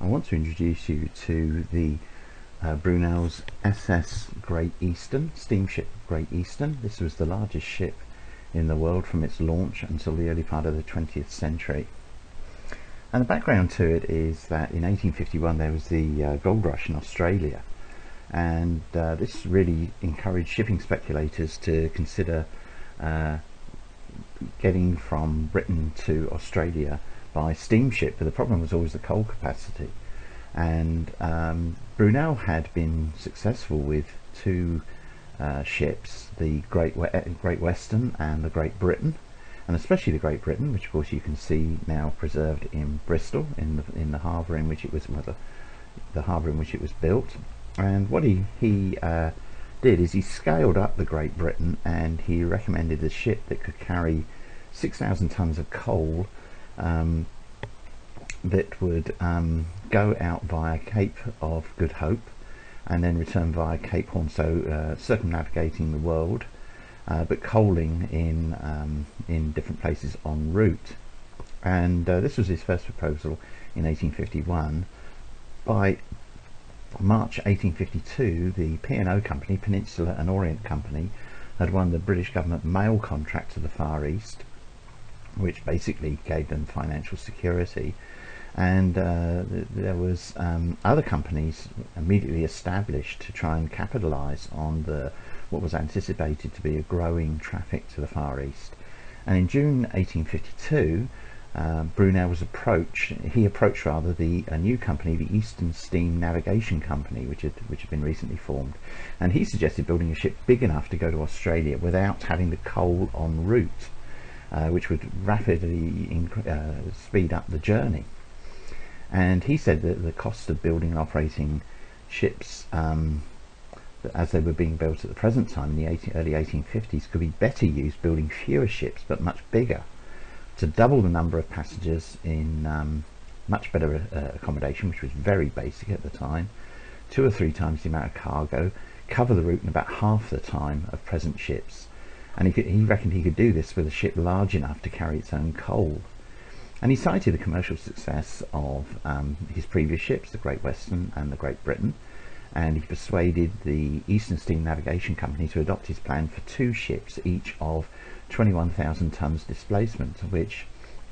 I want to introduce you to the Brunel's SS Great Eastern, steamship Great Eastern. This was the largest ship in the world from its launch until the early part of the 20th century. And the background to it is that in 1851 there was the gold rush in Australia, and this really encouraged shipping speculators to consider getting from Britain to Australia by steamship, but the problem was always the coal capacity. And Brunel had been successful with two ships, the Great Western and the Great Britain, and especially the Great Britain, which of course you can see now preserved in Bristol, in the harbour in which it was the harbour in which it was built. And what he did is he scaled up the Great Britain, and he recommended a ship that could carry 6,000 tons of coal that would go out via Cape of Good Hope and then return via Cape Horn, so circumnavigating the world, but coaling in different places en route. And this was his first proposal in 1851. By March 1852, the P&O Company, Peninsula and Orient Company, had won the British government mail contract to the Far East, which basically gave them financial security. And there was other companies immediately established to try and capitalise on what was anticipated to be a growing traffic to the Far East. And in June 1852, Brunel was approached a new company, the Eastern Steam Navigation Company, which had been recently formed, and he suggested building a ship big enough to go to Australia without having the coal en route, which would rapidly speed up the journey. And he said that the cost of building and operating ships as they were being built at the present time in the early 1850s could be better used building fewer ships but much bigger, to double the number of passengers in much better accommodation, which was very basic at the time, 2 or 3 times the amount of cargo, cover the route in about half the time of present ships. And he reckoned he could do this with a ship large enough to carry its own coal. And he cited the commercial success of his previous ships, the Great Western and the Great Britain, and he persuaded the Eastern Steam Navigation Company to adopt his plan for 2 ships, each of 21,000 tons displacement, which,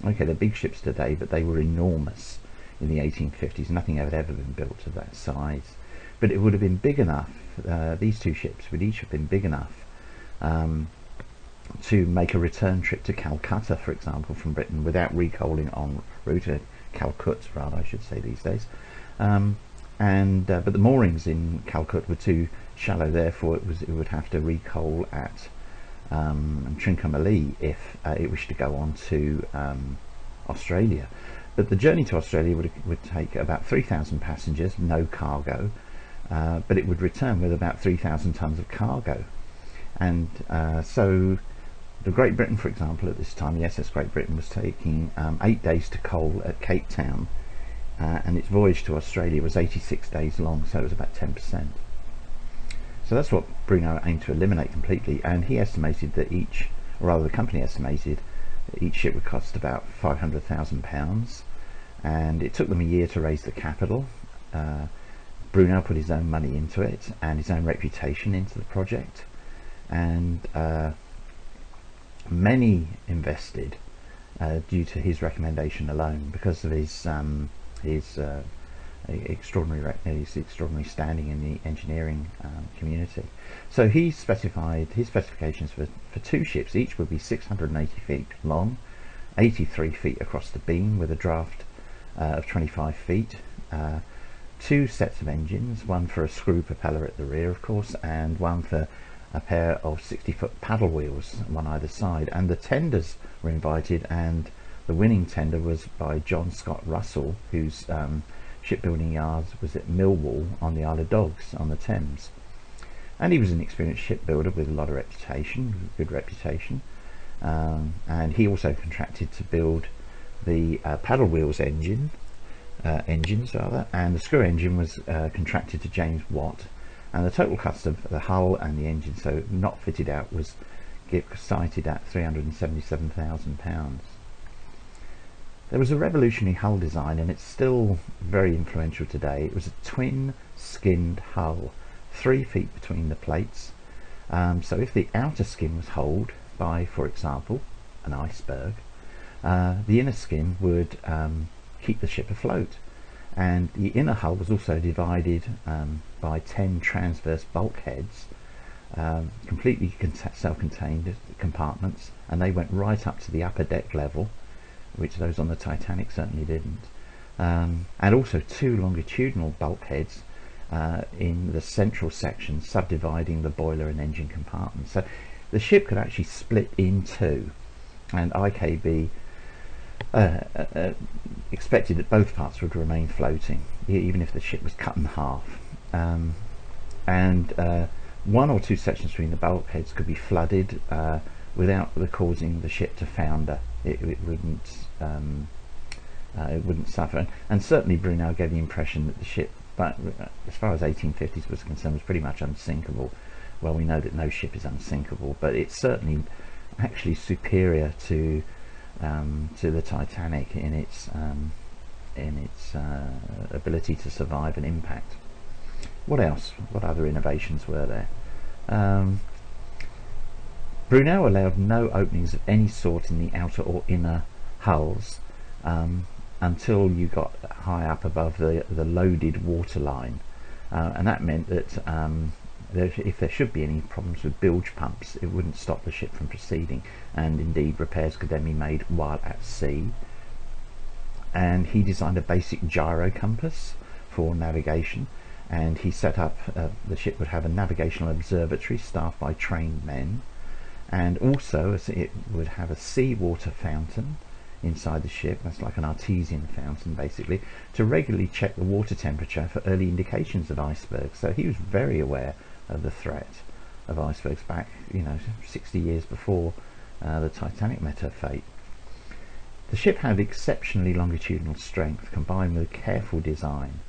okay, they're big ships today, but they were enormous in the 1850s. Nothing had ever been built of that size. But it would have been big enough, these 2 ships would each have been big enough to make a return trip to Calcutta, for example, from Britain without recoaling en route, Calcutta rather I should say these days. But the moorings in Calcutta were too shallow, therefore it would have to recoal at Trincomalee if it wished to go on to Australia. But the journey to Australia would take about 3,000 passengers, no cargo, but it would return with about 3,000 tons of cargo. And so the Great Britain, for example, at this time, the SS Great Britain was taking 8 days to coal at Cape Town, and its voyage to Australia was 86 days long, so it was about 10%. So that's what Brunel aimed to eliminate completely, and he estimated that the company estimated that each ship would cost about £500,000, and it took them a year to raise the capital. Brunel put his own money into it and his own reputation into the project, and many invested due to his recommendation alone, because of his extraordinary standing in the engineering community. So he specified his specifications for 2 ships. Each would be 680 feet long, 83 feet across the beam, with a draft of 25 feet, 2 sets of engines, one for a screw propeller at the rear of course, and one for a pair of 60-foot paddle wheels, one either side. And the tenders were invited, and the winning tender was by John Scott Russell, whose shipbuilding yard was at Millwall on the Isle of Dogs on the Thames. And he was an experienced shipbuilder with a lot of reputation, good reputation, and he also contracted to build the paddle wheels engines, and the screw engine was contracted to James Watt, and the total cost of the hull and the engine, so not fitted out, was cited at £377,000. There was a revolutionary hull design, and it's still very influential today. It was a twin skinned hull, 3 feet between the plates. So if the outer skin was holed by, for example, an iceberg, the inner skin would keep the ship afloat. And the inner hull was also divided by 10 transverse bulkheads, completely self-contained compartments, and they went right up to the upper deck level, which those on the Titanic certainly didn't. And also 2 longitudinal bulkheads in the central section, subdividing the boiler and engine compartments. So the ship could actually split in 2, and IKB expected that both parts would remain floating, even if the ship was cut in half. And 1 or 2 sections between the bulkheads could be flooded without causing the ship to founder. It wouldn't suffer. And certainly Brunel gave the impression that the ship, but as far as 1850s was concerned, was pretty much unsinkable. Well, we know that no ship is unsinkable, but it's certainly actually superior to the Titanic in its ability to survive an impact. What else? What other innovations were there? Brunel allowed no openings of any sort in the outer or inner hulls until you got high up above the loaded waterline, and that meant that if there should be any problems with bilge pumps, it wouldn't stop the ship from proceeding, and indeed repairs could then be made while at sea. And he designed a basic gyro compass for navigation, and he set up the ship would have a navigational observatory staffed by trained men, and also it would have a seawater fountain inside the ship. That's like an artesian fountain, basically, to regularly check the water temperature for early indications of icebergs. So he was very aware of the threat of icebergs back, 60 years before the Titanic met her fate. The ship had exceptionally longitudinal strength combined with a careful design,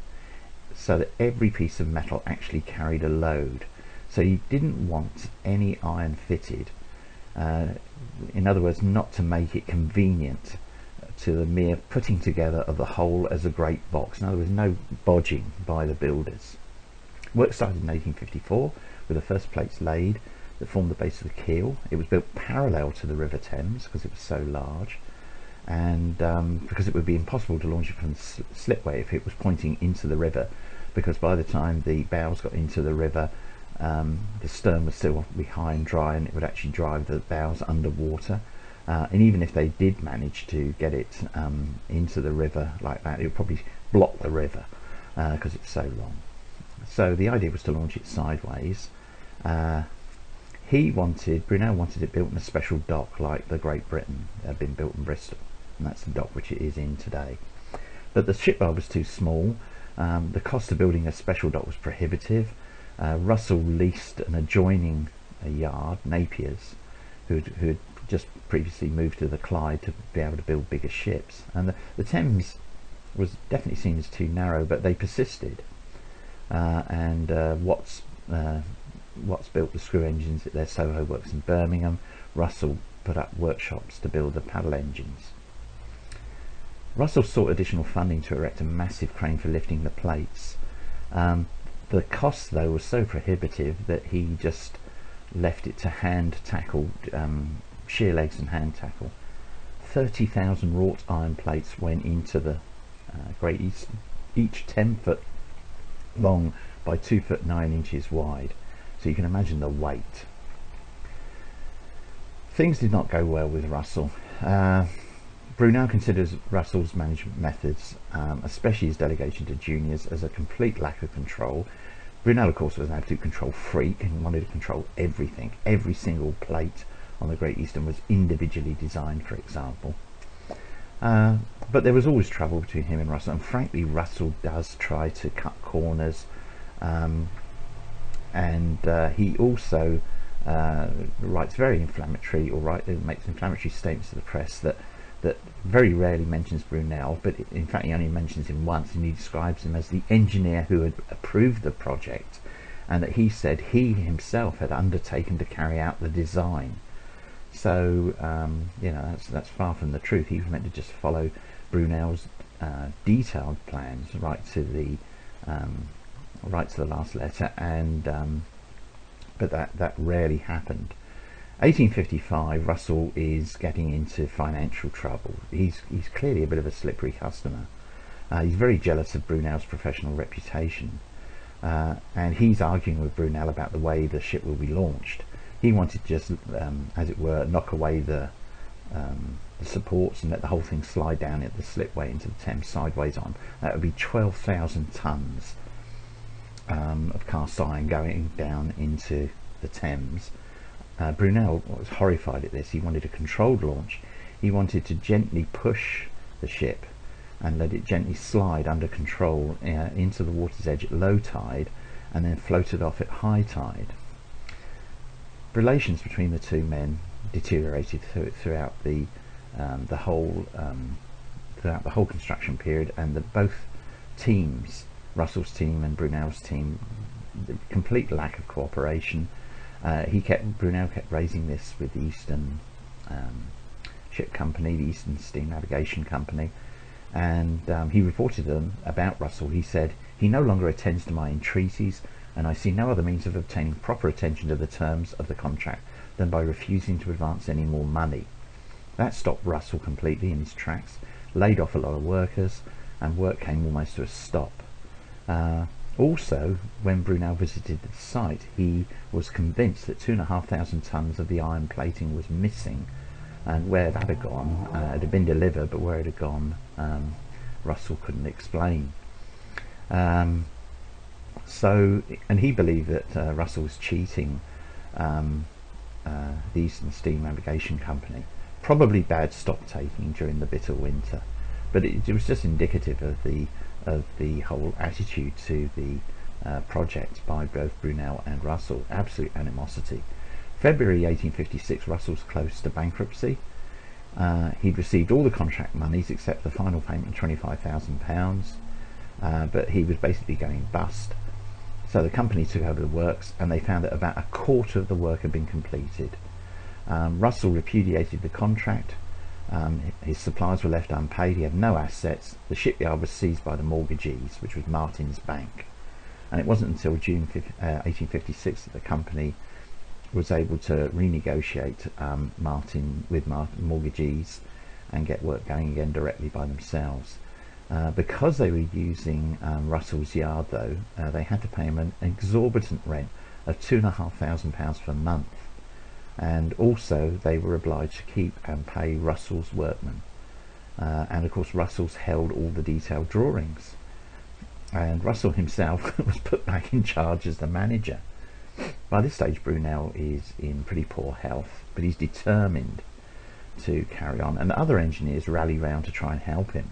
so that every piece of metal actually carried a load. So you didn't want any iron fitted. In other words, not to make it convenient to the mere putting together of the whole as a great box. In other words, no bodging by the builders. Work started in 1854 with the first plates laid that formed the base of the keel. It was built parallel to the River Thames because it was so large, and because it would be impossible to launch it from the slipway if it was pointing into the river, because by the time the bows got into the river, the stern would still be high and dry, and it would actually drive the bows underwater. And even if they did manage to get it into the river like that, it would probably block the river because it's so long. So the idea was to launch it sideways. Brunel wanted it built in a special dock like the Great Britain had been built in Bristol, and that's the dock which it is in today. But the shipyard was too small. The cost of building a special dock was prohibitive. Russell leased an adjoining yard, Napier's, who had just previously moved to the Clyde to be able to build bigger ships. And the Thames was definitely seen as too narrow, but they persisted. Watts built the screw engines at their Soho works in Birmingham. Russell put up workshops to build the paddle engines. Russell sought additional funding to erect a massive crane for lifting the plates. The cost, though, was so prohibitive that he just left it to hand tackle, sheer legs and hand tackle. 30,000 wrought iron plates went into the Great Eastern, each 10 foot long by 2 foot 9 inches wide. So you can imagine the weight. Things did not go well with Russell. Brunel considers Russell's management methods, especially his delegation to juniors, as a complete lack of control. Brunel, of course, was an absolute control freak and wanted to control everything. Every single plate on the Great Eastern was individually designed, for example. But there was always trouble between him and Russell, and frankly Russell does try to cut corners, he also writes very inflammatory, makes inflammatory statements to the press that very rarely mentions Brunel, but in fact he only mentions him once, and he describes him as the engineer who had approved the project, and that he said he himself had undertaken to carry out the design. So that's far from the truth. He was meant to just follow Brunel's detailed plans right to the last letter, and but that rarely happened. 1855, Russell is getting into financial trouble. He's clearly a bit of a slippery customer. He's very jealous of Brunel's professional reputation, and he's arguing with Brunel about the way the ship will be launched. He wanted to just, as it were, knock away the supports and let the whole thing slide down at the slipway into the Thames sideways on. That would be 12,000 tons of cast iron going down into the Thames. Brunel was horrified at this. He wanted a controlled launch. He wanted to gently push the ship and let it gently slide under control into the water's edge at low tide, and then float it off at high tide. Relations between the two men deteriorated throughout the whole construction period, and both teams, Russell's team and Brunel's team, the complete lack of cooperation. Brunel kept raising this with the Eastern Ship Company, the Eastern Steam Navigation Company, and he reported them about Russell. He said, "He no longer attends to my entreaties, and I see no other means of obtaining proper attention to the terms of the contract than by refusing to advance any more money." That stopped Russell completely in his tracks, laid off a lot of workers, and work came almost to a stop. Also, when Brunel visited the site, he was convinced that 2,500 tons of the iron plating was missing, and where that had gone, it had been delivered, but where it had gone, Russell couldn't explain. And he believed that Russell was cheating the Eastern Steam Navigation Company. Probably bad stock taking during the bitter winter, but it was just indicative of the whole attitude to the project by both Brunel and Russell. Absolute animosity. February 1856, Russell's close to bankruptcy. He'd received all the contract monies except the final payment of £25,000, but he was basically going bust. So the company took over the works, and they found that about a quarter of the work had been completed. Russell repudiated the contract. His supplies were left unpaid. He had no assets. The shipyard was seized by the mortgagees, which was Martin's Bank. And it wasn't until June 1856 that the company was able to renegotiate with mortgagees and get work going again directly by themselves. Because they were using Russell's yard, though, they had to pay him an exorbitant rent of £2,500 per month. And also they were obliged to keep and pay Russell's workmen, and of course Russell's held all the detailed drawings, and Russell himself was put back in charge as the manager. By this stage Brunel is in pretty poor health, but he's determined to carry on, and other engineers rally round to try and help him,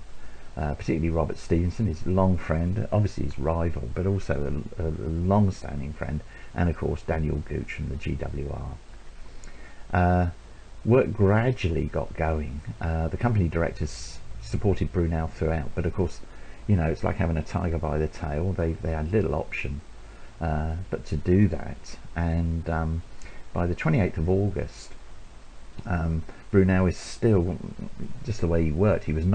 particularly Robert Stevenson, his long friend, obviously his rival, but also a long-standing friend, and of course Daniel Gooch from the GWR. Work gradually got going. The company directors supported Brunel throughout, but of course, you know, it's like having a tiger by the tail. They had little option but to do that. And by the 28th of August, Brunel is still just the way he worked. He was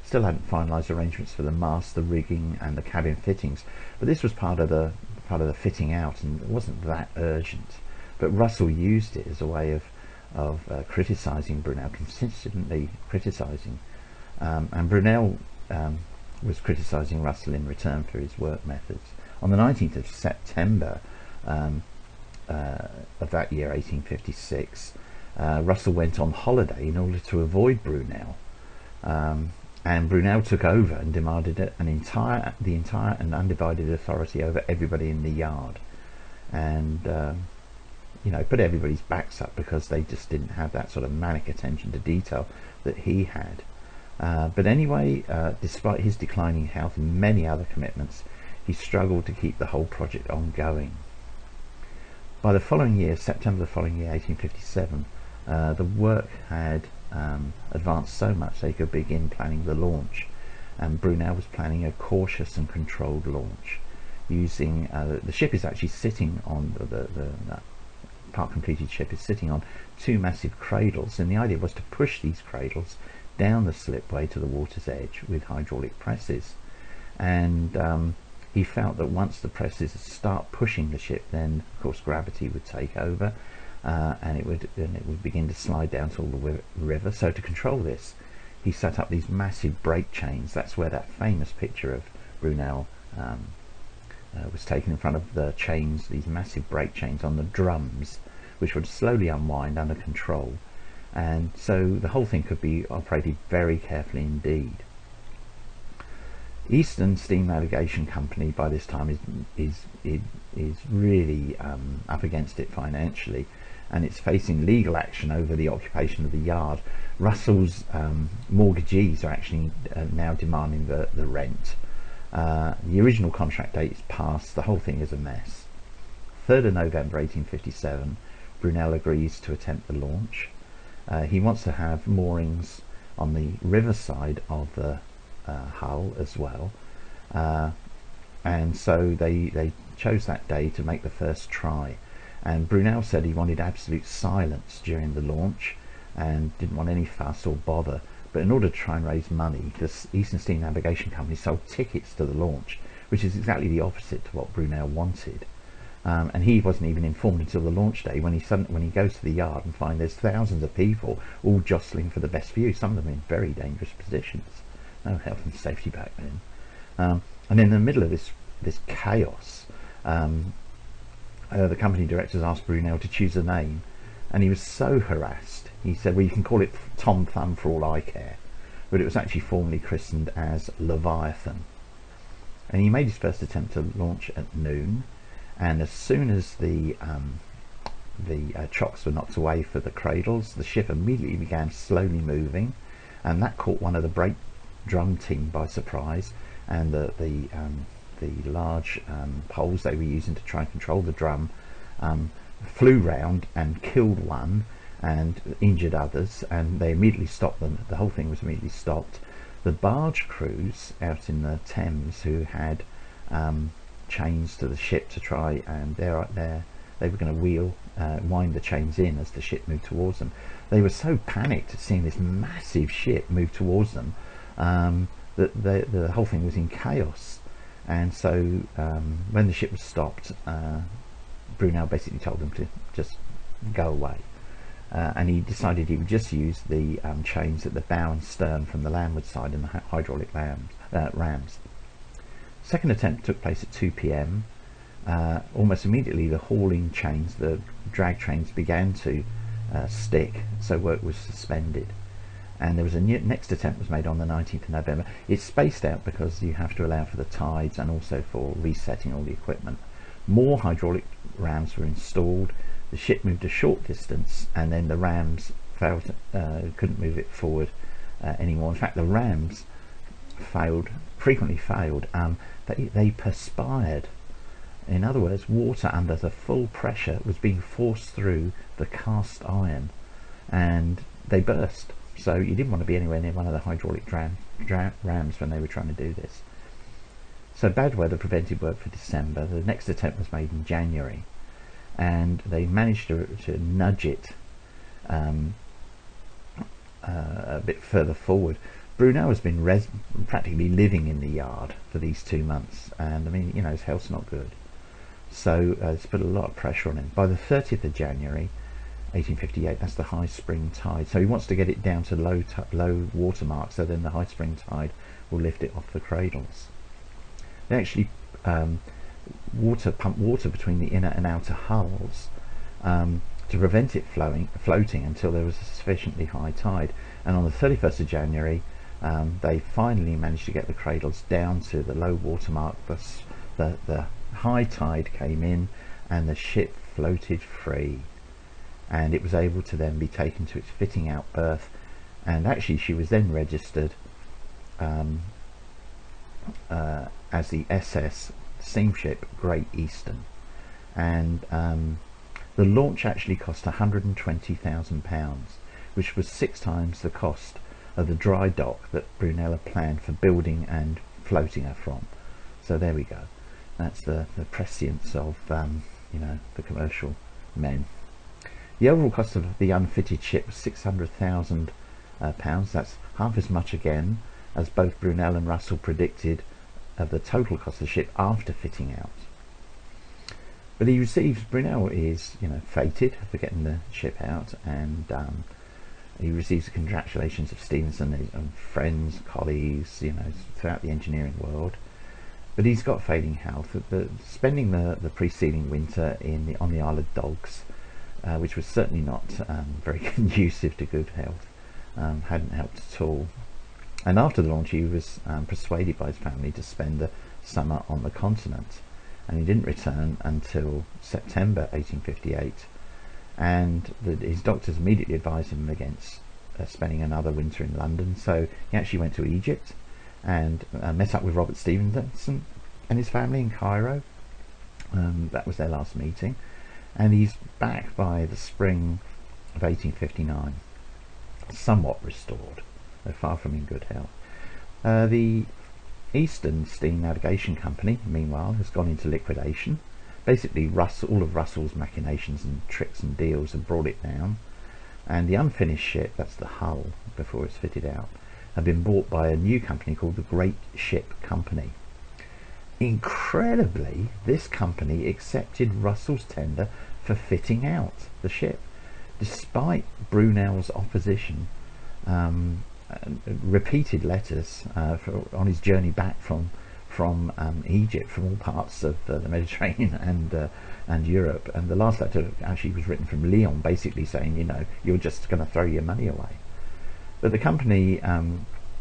still hadn't finalised arrangements for the mast, the rigging, and the cabin fittings. But this was part of the fitting out, and it wasn't that urgent. But Russell used it as a way of criticising Brunel, consistently criticising, and Brunel was criticising Russell in return for his work methods. On the 19th of September of that year, 1856, Russell went on holiday in order to avoid Brunel, and Brunel took over and demanded the entire and undivided authority over everybody in the yard, and you know, put everybody's backs up because they just didn't have that sort of manic attention to detail that he had. But anyway, despite his declining health and many other commitments, he struggled to keep the whole project ongoing. By the following year, September the following year, 1857, the work had advanced so much they could begin planning the launch, and Brunel was planning a cautious and controlled launch using the ship is actually sitting on the part completed ship is sitting on two massive cradles, and the idea was to push these cradles down the slipway to the water's edge with hydraulic presses, and he felt that once the presses start pushing the ship, then of course gravity would take over, and it would begin to slide down to the river. So to control this, he set up these massive brake chains. That's where that famous picture of Brunel was taken, in front of the chains, these massive brake chains on the drums, which would slowly unwind under control, and so the whole thing could be operated very carefully indeed. Eastern Steam Navigation Company by this time is really up against it financially, and it's facing legal action over the occupation of the yard. Russell's mortgagees are actually now demanding the rent. The original contract date is passed. The whole thing is a mess. 3rd of November 1857, Brunel agrees to attempt the launch. He wants to have moorings on the riverside of the hull as well, and so they chose that day to make the first try. And Brunel said he wanted absolute silence during the launch and didn't want any fuss or bother, but in order to try and raise money, the Eastern Steam Navigation Company sold tickets to the launch, which is exactly the opposite to what Brunel wanted. And he wasn't even informed until the launch day, when he goes to the yard and finds there's thousands of people all jostling for the best view, some of them in very dangerous positions. No health and safety back then. And in the middle of this chaos, the company directors asked Brunel to choose a name, and he was so harassed. He said, well, you can call it Tom Thumb for all I care, but it was actually formally christened as Leviathan. And he made his first attempt to launch at noon, and as soon as the chocks were knocked away for the cradles, the ship immediately began slowly moving, and that caught one of the brake drum team by surprise, and the large poles they were using to try and control the drum flew round and killed one and injured others, and they immediately stopped them. The whole thing was immediately stopped. The barge crews out in the Thames, who had chains to the ship to try, and they were going to wind the chains in as the ship moved towards them. They were so panicked at seeing this massive ship move towards them that the whole thing was in chaos. And so when the ship was stopped, Brunel basically told them to just go away, and he decided he would just use the chains at the bow and stern from the landward side and the hydraulic rams. Second attempt took place at 2 p.m. Almost immediately the hauling chains, the drag trains, began to stick, so work was suspended. And there was a next attempt was made on the 19th of November. It's spaced out because you have to allow for the tides and also for resetting all the equipment. More hydraulic rams were installed. The ship moved a short distance, and then the rams failed, couldn't move it forward anymore. In fact, the rams frequently failed. They perspired. In other words, water under the full pressure was being forced through the cast iron, and they burst. So you didn't want to be anywhere near one of the hydraulic rams when they were trying to do this. So bad weather prevented work for December. The next attempt was made in January, and they managed to nudge it a bit further forward. Brunel has been practically living in the yard for these 2 months, and I mean, you know, his health's not good. So it's put a lot of pressure on him. By the 30th of January 1858, that's the high spring tide, so he wants to get it down to low water mark, so then the high spring tide will lift it off the cradles. They actually pump water between the inner and outer hulls to prevent it floating until there was a sufficiently high tide. And on the 31st of January, they finally managed to get the cradles down to the low water mark. The high tide came in, and the ship floated free, and it was able to then be taken to its fitting out berth. And actually she was then registered as the SS steamship Great Eastern, and the launch actually cost £120,000, which was 6 times the cost of the dry dock that Brunel had planned for building and floating her from. So there we go. That's the prescience of you know, the commercial men. The overall cost of the unfitted ship was £600,000, pounds. That's half as much again as both Brunel and Russell predicted of the total cost of the ship after fitting out. But he receives, Brunel is, feted for getting the ship out, and he receives the congratulations of Stevenson and friends, colleagues, throughout the engineering world. But he's got failing health. Spending the preceding winter on the Isle of Dogs, which was certainly not very conducive to good health, hadn't helped at all. And after the launch, he was persuaded by his family to spend the summer on the continent, and he didn't return until September 1858. And his doctors immediately advised him against spending another winter in London. So he actually went to Egypt and met up with Robert Stevenson and his family in Cairo. That was their last meeting, and he's back by the spring of 1859, somewhat restored, though far from in good health. The Eastern Steam Navigation Company, meanwhile, has gone into liquidation. Basically, all of Russell's machinations and tricks and deals have brought it down, and the unfinished ship, that's the hull before it's fitted out, had been bought by a new company called the Great Ship Company. Incredibly, this company accepted Russell's tender for fitting out the ship, despite Brunel's opposition. Repeated letters on his journey back from Egypt, from all parts of the Mediterranean and Europe, and the last letter actually was written from Lyon, basically saying, you're just going to throw your money away. But the company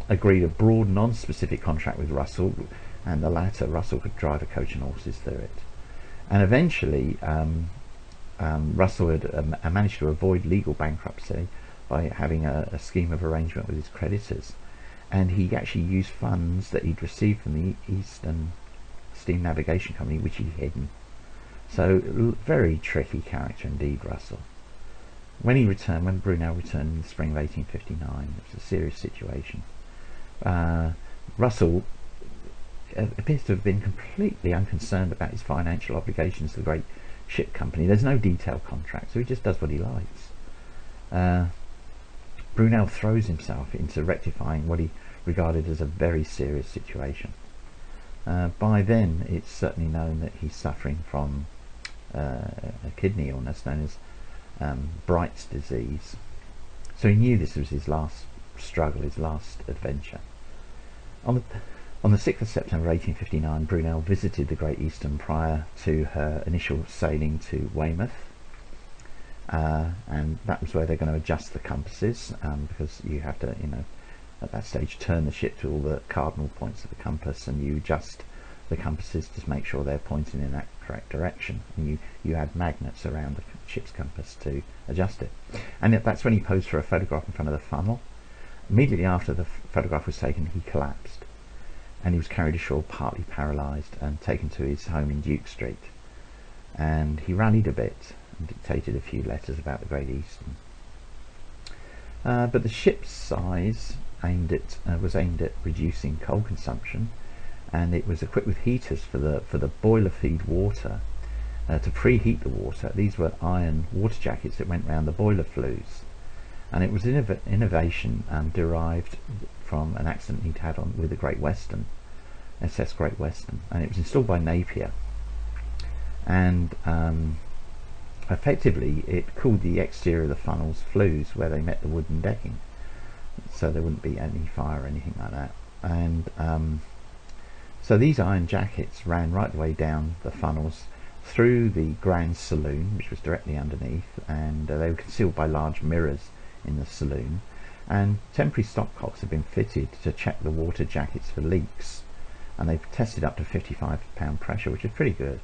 agreed a broad, non-specific contract with Russell, and the latter, Russell could drive a coach and horses through it. And eventually, Russell had managed to avoid legal bankruptcy by having a scheme of arrangement with his creditors, and he actually used funds that he'd received from the Eastern Steam Navigation Company, which he'd hidden. So very tricky character indeed, Russell. When Brunel returned in the spring of 1859, it was a serious situation. Russell appears to have been completely unconcerned about his financial obligations to the Great Ship Company. There's no detailed contract, so he just does what he likes. Brunel throws himself into rectifying what he regarded as a very serious situation. By then, it's certainly known that he's suffering from a kidney illness known as Bright's disease. So he knew this was his last struggle, his last adventure. On the 6th of September 1859, Brunel visited the Great Eastern prior to her initial sailing to Weymouth. And that was where they're going to adjust the compasses, because you have to, at that stage turn the ship to all the cardinal points of the compass, and you adjust the compasses to make sure they're pointing in that correct direction, and you add magnets around the ship's compass to adjust it. And that's when he posed for a photograph in front of the funnel. Immediately after the photograph was taken, he collapsed, and he was carried ashore partly paralysed and taken to his home in Duke Street. And he rallied a bit and dictated a few letters about the Great Eastern. But the ship's size was aimed at reducing coal consumption, and it was equipped with heaters for the boiler feed water to preheat the water. These were iron water jackets that went round the boiler flues, and it was an innovation derived from an accident he'd had with the Great Western, SS Great Western, and it was installed by Napier, and effectively it cooled the exterior of the funnel's flues where they met the wooden decking, so there wouldn't be any fire or anything like that. And so these iron jackets ran right the way down the funnels through the grand saloon, which was directly underneath, and they were concealed by large mirrors in the saloon, and temporary stopcocks have been fitted to check the water jackets for leaks, and they've tested up to 55 pound pressure, which is pretty good.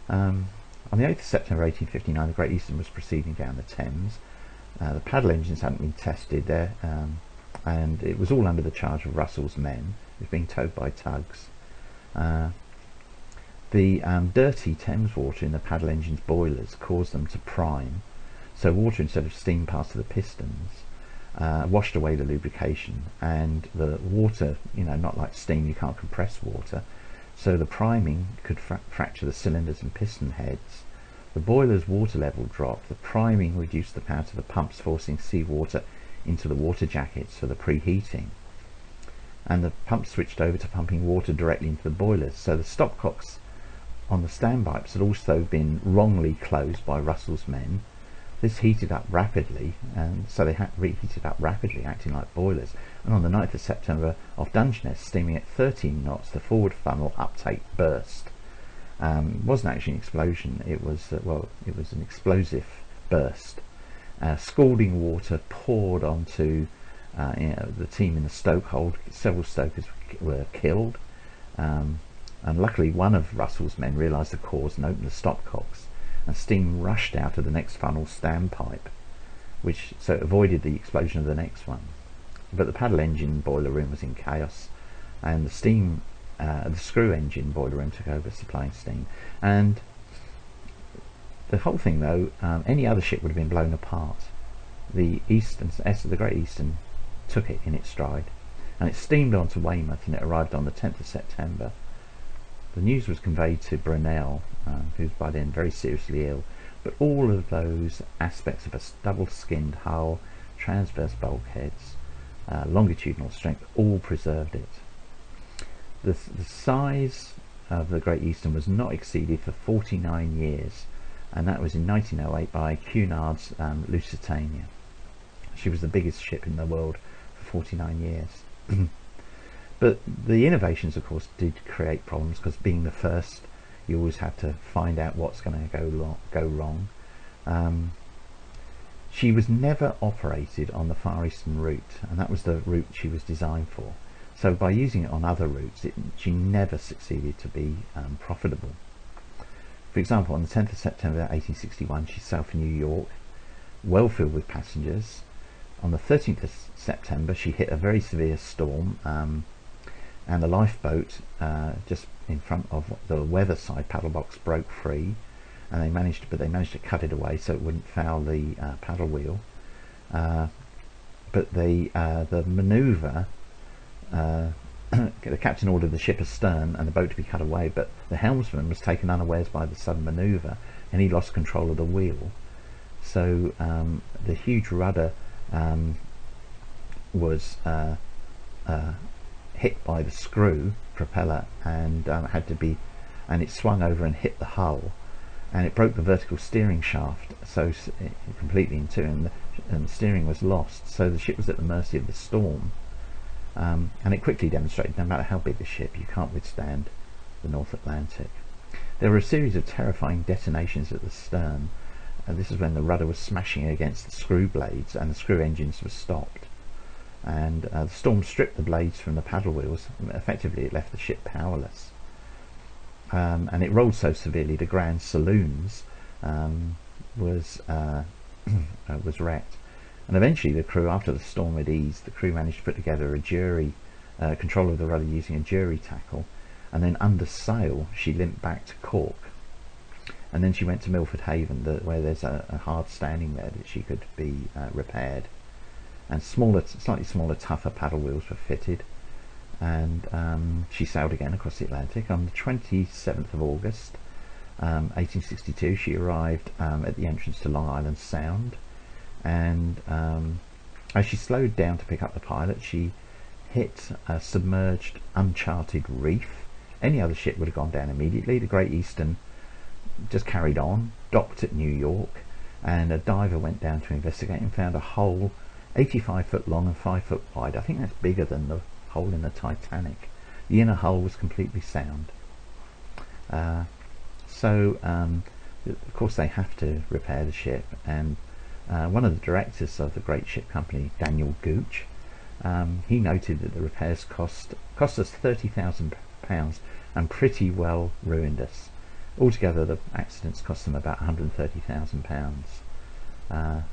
On the 8th of September 1859, the Great Eastern was proceeding down the Thames. The paddle engines hadn't been tested there, and it was all under the charge of Russell's men. It was being towed by tugs. The dirty Thames water in the paddle engine's boilers caused them to prime, so water, instead of steam passed to the pistons, washed away the lubrication, and the water, not like steam, you can't compress water, so the priming could fracture the cylinders and piston heads. The boiler's water level dropped, the priming reduced the power to the pumps, forcing seawater into the water jackets for the preheating, and the pump switched over to pumping water directly into the boilers. So the stopcocks on the standpipes had also been wrongly closed by Russell's men. This heated up rapidly, and so they had reheated up rapidly, acting like boilers. And on the 9th of September, off Dungeness, steaming at 13 knots, the forward funnel uptake burst. It wasn't actually an explosion, it was it was an explosive burst. Scalding water poured onto the team in the stoke hold. Several stokers were killed, and luckily one of Russell's men realised the cause and opened the stopcocks, and steam rushed out of the next funnel standpipe, which so avoided the explosion of the next one. But the paddle engine boiler room was in chaos, and the screw engine boiler room took over supplying steam. And the whole thing, though, any other ship would have been blown apart. The Great Eastern took it in its stride, and it steamed on to Weymouth, and it arrived on the 10th of September. The news was conveyed to Brunel, who was by then very seriously ill, but all of those aspects of a double-skinned hull, transverse bulkheads, longitudinal strength, all preserved it. The size of the Great Eastern was not exceeded for 49 years, and that was in 1908 by Cunard's Lusitania. She was the biggest ship in the world for 49 years. But the innovations, of course, did create problems, because being the first, you always have to find out what's going to go wrong. She was never operated on the Far Eastern route, and that was the route she was designed for. So by using it on other routes, she never succeeded to be profitable. For example, on the 10th of September 1861, she sailed for New York, well filled with passengers. On the 13th of September, she hit a very severe storm, and the lifeboat just in front of the weather side paddle box broke free, and they managed to cut it away so it wouldn't foul the paddle wheel. But the manoeuvre, the captain ordered the ship astern and the boat to be cut away, but the helmsman was taken unawares by the sudden manoeuvre, and he lost control of the wheel. So the huge rudder was hit by the screw propeller, and it swung over and hit the hull, and it broke the vertical steering shaft completely in two, and the steering was lost. So the ship was at the mercy of the storm. And it quickly demonstrated no matter how big a ship, you can't withstand the North Atlantic. There were a series of terrifying detonations at the stern, and this is when the rudder was smashing against the screw blades and the screw engines were stopped. And the storm stripped the blades from the paddle wheels. Effectively, it left the ship powerless. And it rolled so severely the Grand Saloons was wrecked. And eventually the crew, after the storm had eased, the crew managed to put together a jury, control of the rudder using a jury tackle, and then under sail she limped back to Cork. And then she went to Milford Haven, where there's a hard standing there that she could be repaired. And slightly smaller, tougher paddle wheels were fitted, and she sailed again across the Atlantic. On the 27th of August 1862 she arrived at the entrance to Long Island Sound, and as she slowed down to pick up the pilot, she hit a submerged, uncharted reef. Any other ship would have gone down immediately. The Great Eastern just carried on, docked at New York, and a diver went down to investigate and found a hole 85 foot long and 5 foot wide. I think that's bigger than the hole in the Titanic. The inner hull was completely sound. So of course they have to repair the ship, and one of the directors of the great ship company, Daniel Gooch, he noted that the repairs cost us £30,000 and pretty well ruined us. Altogether the accidents cost them about £130,000.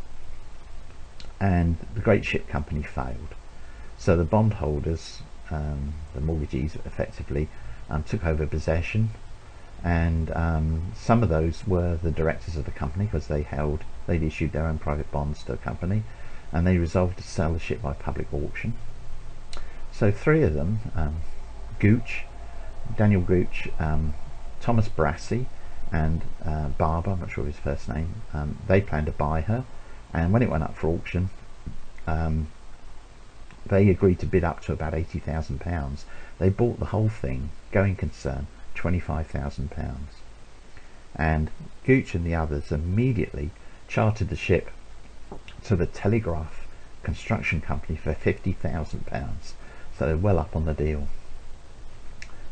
And the great ship company failed. So the bondholders, the mortgagees effectively, took over possession, and some of those were the directors of the company, because they'd issued their own private bonds to the company, and they resolved to sell the ship by public auction. So three of them, Gooch, Daniel Gooch, Thomas Brassey, and Barber, I'm not sure of his first name, they planned to buy her, and when it went up for auction, they agreed to bid up to about £80,000. They bought the whole thing, going concern, £25,000. And Gooch and the others immediately chartered the ship to the Telegraph Construction Company for £50,000. So they're well up on the deal.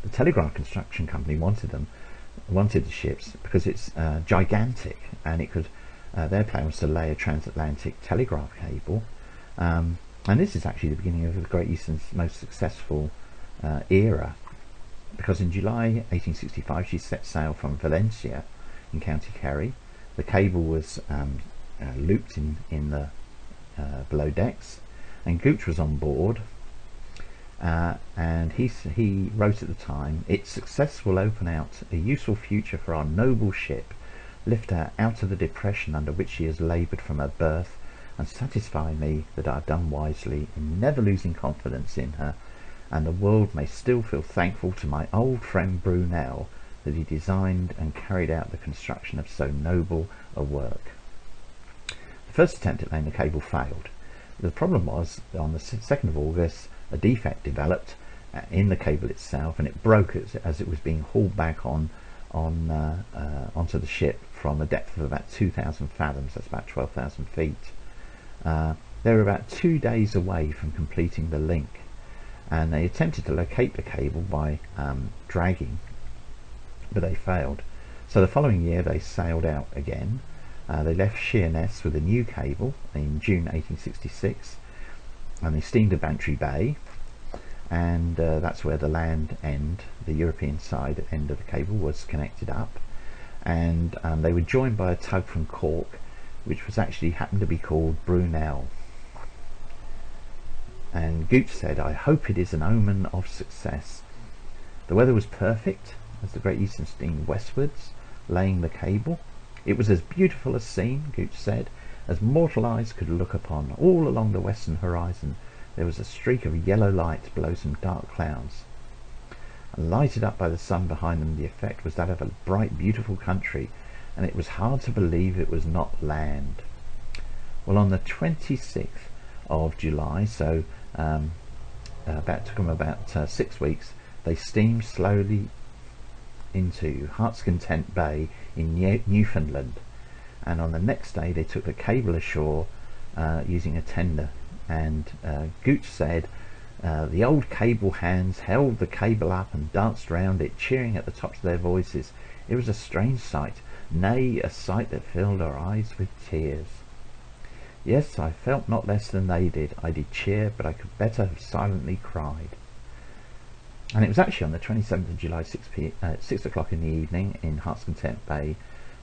The Telegraph Construction Company wanted the ships because it's gigantic, and it could. Their plan was to lay a transatlantic telegraph cable, and this is actually the beginning of the Great Eastern's most successful era, because in July 1865 she set sail from Valencia in County Kerry. The cable was looped in the below decks, and Gooch was on board. And he wrote at the time, "Its success will open out a useful future for our noble ship, lift her out of the depression under which she has laboured from her birth, and satisfy me that I have done wisely in never losing confidence in her, and the world may still feel thankful to my old friend Brunel that he designed and carried out the construction of so noble a work." The first attempt at laying the cable failed. The problem was, on the 2nd of August, a defect developed in the cable itself, and it broke as it was being hauled back onto the ship from a depth of about 2,000 fathoms. That's about 12,000 feet. They were about 2 days away from completing the link, and they attempted to locate the cable by dragging, but they failed. So the following year they sailed out again. They left Sheerness with a new cable in June 1866, and they steamed to Bantry Bay, and that's where the land end, the European side end of the cable, was connected up, and they were joined by a tug from Cork, which was actually happened to be called Brunel. And Gooch said, "I hope it is an omen of success." The weather was perfect as the Great Eastern steamed westwards, laying the cable. It was as beautiful a scene, Gooch said, as mortal eyes could look upon. All along the western horizon there was a streak of yellow light below some dark clouds, and lighted up by the sun behind them, the effect was that of a bright, beautiful country, and it was hard to believe it was not land. Well, on the 26th of July, so took them about 6 weeks, they steamed slowly into Heart's Content Bay in Newfoundland, and on the next day they took the cable ashore using a tender. And Gooch said, "The old cable hands held the cable up and danced round it, cheering at the tops of their voices. It was a strange sight, nay, a sight that filled our eyes with tears. Yes, I felt not less than they did. I did cheer, but I could better have silently cried." And it was actually on the 27th of July, 6 o'clock in the evening, in Heart's Content Bay,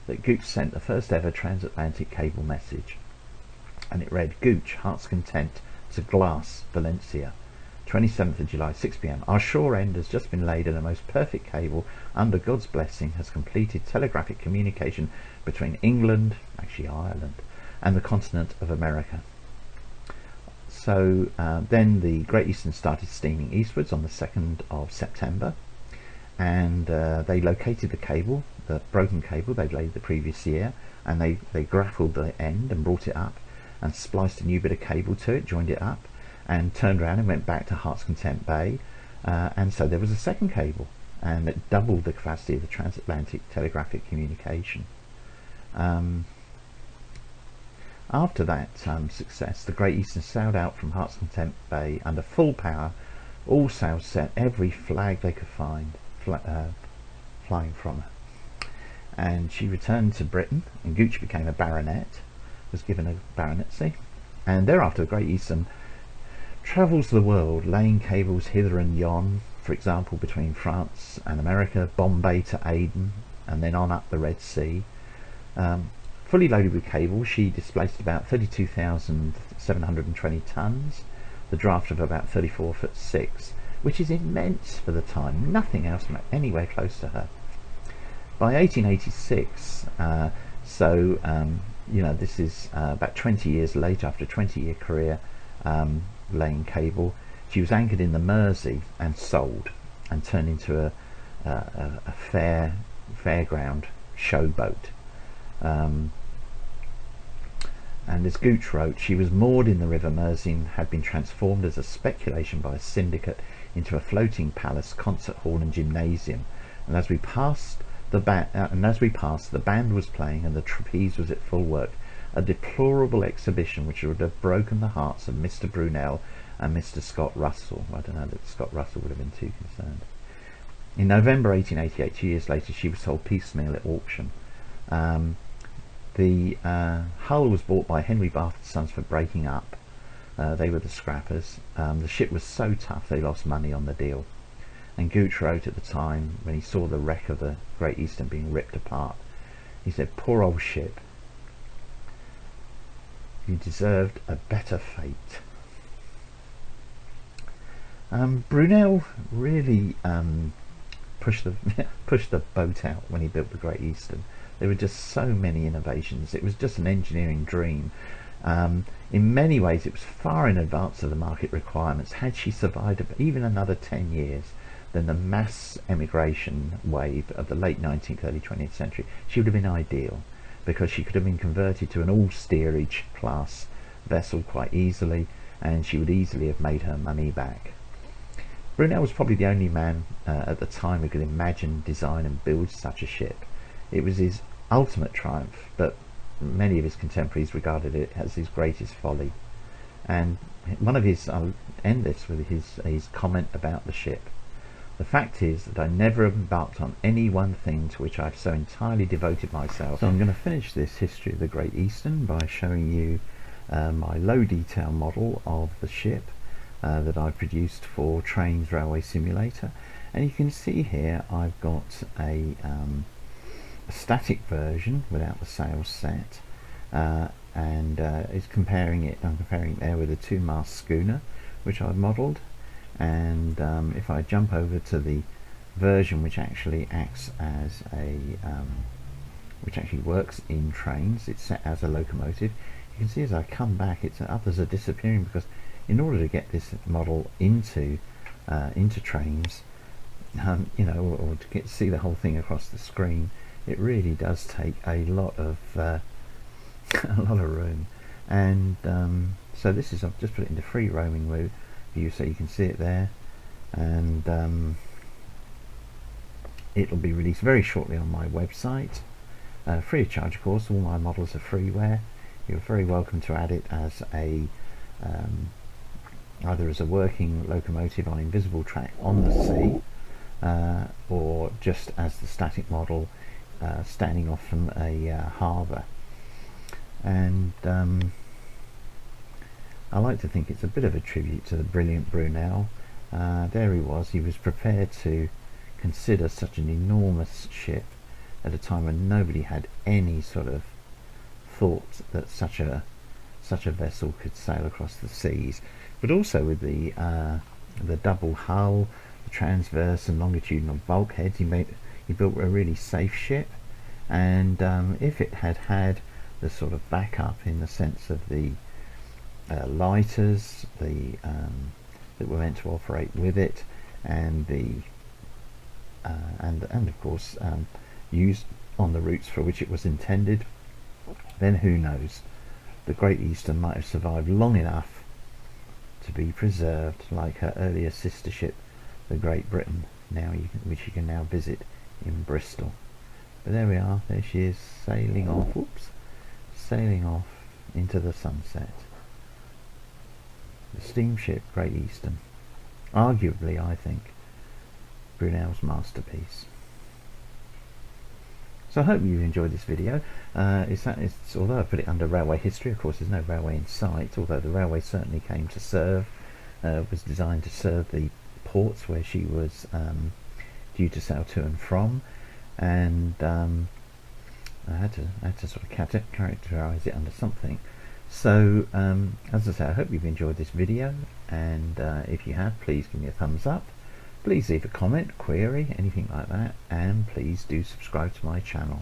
that Gooch sent the first ever transatlantic cable message. And it read, "Gooch, Heart's Content, to Glass, Valencia, 27th of July, 6 p.m. Our shore end has just been laid, and a most perfect cable, under God's blessing, has completed telegraphic communication between England," actually Ireland, "and the continent of America." So then the Great Eastern started steaming eastwards on the 2nd of September, and they located the cable, the broken cable they'd laid the previous year, and they grappled the end and brought it up and spliced a new bit of cable to it, joined it up, and turned around and went back to Heart's Content Bay, and so there was a second cable, and it doubled the capacity of the transatlantic telegraphic communication. After that success, the Great Eastern sailed out from Heart's Content Bay under full power, all sails set, every flag they could find flying from her. And she returned to Britain, and Gooch became a baronet, was given a baronetcy, and thereafter the Great Eastern travels the world, laying cables hither and yon, for example between France and America, Bombay to Aden, and then on up the Red Sea. Fully loaded with cable, she displaced about 32,720 tons, the draft of about 34'6", which is immense for the time. Nothing else anywhere close to her. By 1886, this is about 20 years later, after a 20-year career laying cable, she was anchored in the Mersey and sold and turned into a fairground showboat. And as Gooch wrote, she was moored in the River Mersey and had been transformed as a speculation by a syndicate into a floating palace, concert hall and gymnasium. And as we passed, the band was playing and the trapeze was at full work, a deplorable exhibition which would have broken the hearts of Mr. Brunel and Mr. Scott Russell. I don't know that Scott Russell would have been too concerned. In November 1888, 2 years later, she was sold piecemeal at auction. The hull was bought by Henry Barford Sons for breaking up. They were the scrappers. The ship was so tough they lost money on the deal. And Gooch wrote at the time, when he saw the wreck of the Great Eastern being ripped apart, he said, "Poor old ship, you deserved a better fate." Brunel really pushed the boat out when he built the Great Eastern. There were just so many innovations. It was just an engineering dream. In many ways it was far in advance of the market requirements. Had she survived even another 10 years, then the mass emigration wave of the late 19th, early 20th century, she would have been ideal, because she could have been converted to an all-steerage class vessel quite easily, and she would easily have made her money back. Brunel was probably the only man at the time who could imagine, design and build such a ship. It was his ultimate triumph, but many of his contemporaries regarded it as his greatest folly. And one of his, I'll end this with his comment about the ship. "The fact is that I never embarked on any one thing to which I've so entirely devoted myself." So I'm going to finish this history of the Great Eastern by showing you my low detail model of the ship that I produced for Trains Railway Simulator. And you can see here I've got a static version without the sails set, and I'm comparing it there with a 2-mast schooner which I've modelled. And if I jump over to the version which actually acts as which actually works in trains, it's set as a locomotive. You can see as I come back, others are disappearing, because in order to get this model into trains, you know, or to see the whole thing across the screen, it really does take a lot of a lot of room. And so this is, I've just put it into free roaming mode view so you can see it there, and it'll be released very shortly on my website, free of charge of course. All my models are freeware. You're very welcome to add it as a either as a working locomotive on invisible track on the sea, or just as the static model standing off from a harbour. And I like to think it's a bit of a tribute to the brilliant Brunel. There he was prepared to consider such an enormous ship at a time when nobody had any sort of thought that such a vessel could sail across the seas. But also with the double hull, the transverse and longitudinal bulkheads, he built a really safe ship. And if it had the sort of backup in the sense of the lighters that were meant to operate with it, and and of course used on the routes for which it was intended, then who knows, the Great Eastern might have survived long enough to be preserved like her earlier sister ship, the Great Britain, which you can now visit in Bristol. But there we are, there she is, sailing off, sailing off into the sunset. The steamship Great Eastern, arguably, I think, Brunel's masterpiece. So I hope you enjoyed this video. Although I put it under railway history, of course there's no railway in sight, although the railway certainly came to serve, was designed to serve the ports where she was due to sail to and from, and I had to sort of characterise it under something. So as I say, I hope you've enjoyed this video, and if you have, please give me a thumbs up. Please leave a comment, query, anything like that, and please do subscribe to my channel.